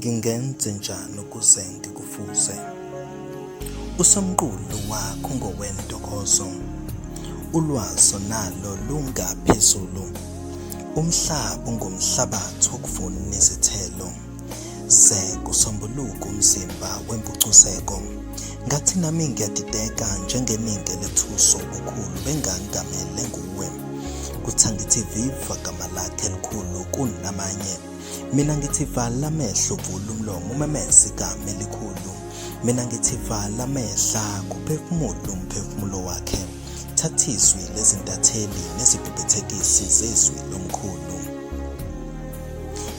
Ngingenze njani ukuze ngikufuze? Usomqulu wakho ngowentokozo, ulwazi nalo lungaphezulu. Umhlaba ungumhlabathi wokuvuna izithelo. Ze kusombuluka umzimba wempucuzeko. Ngathi nami ngiyadideka njengeningi lethuso ubukhulu bengangamele nguwe. Kuthi angithi viva gama lakhe elikhulu kunamanye. Mina ngithi vala amehlo uvula umlomo umemeze igama elikhulu. Mina ngithi vala amehla kuphefumule umphefumulo wakhe. Thatha izwi lezintatheli nezibhebhethekisi zezwi lomkhulu.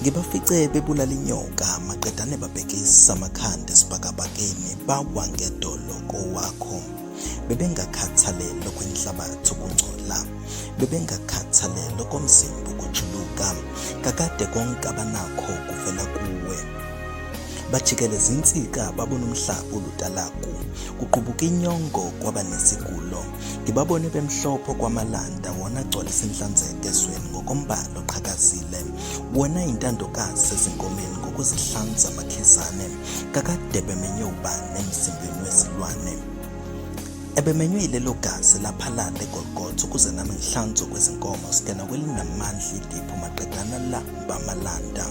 Ngibafice bebulala inyoka maqedane babhekisa amakhanda esibhakabhakeni bawa ngedolo kowakho. Bebengakhathalele kwenhlabathi ukungcola, bebengakhathalele komzimba ukujuluka, kakade konke abanakho kuvela kuwe. Bajikeleza insika babona umhlaba ulutalaku, kuqubuka inyongo kwaba nesigulo. Ngibabone bemhlophe kwamalanda wona agcwalisa inhlanzeko ezweni ngokombala oqhakazile. Wona intandokazi ezinkomeni ngokuzihlanza amakhizane, kakade bemenywe ubani emzimbeni wezilwane. Ebemenywe ilelo gazi laphalala eGolgotha ukuze nami ngihlanzwe kwezinkomo sikena kwelinamandla idiphu maqedana lamba amalanda.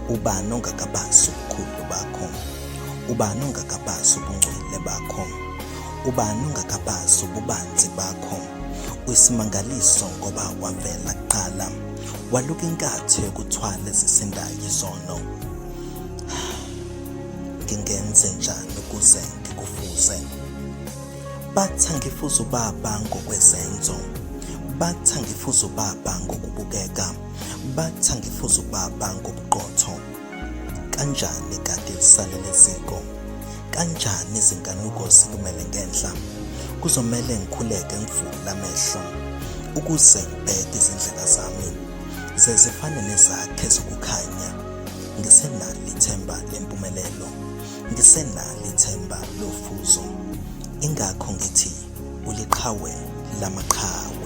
Ubani ongakabazi ubukhulu bakho? Ubani ongakabazi ubungcwele bakho? Ubani ongakabazi ububanzi bakho? Uyisimangaliso ngoba wavela kuqala, waluka inkathi yokuthwala ezisindayo izono. Ngingenze njani ukuze ngikufuze? Bathi ngifuza ubaba ngokwezenzo, bathi ngifuza ubaba ngokubukeka, bathi ngifuza ubaba ngobuqotho. Kanjani kade lisalele ziko? Kanjani izinkanuko zikumele ngenhla? Kuzomele ngikhuleke ngivule amehlo ukuze ngibheke izindlela zami zezifane nezakhe zokukhanya. Ngisenalo ithemba lempumelelo, ngisenalo ithemba lofuzo. Ingakho ngithi uliqhawe lamaqhawe.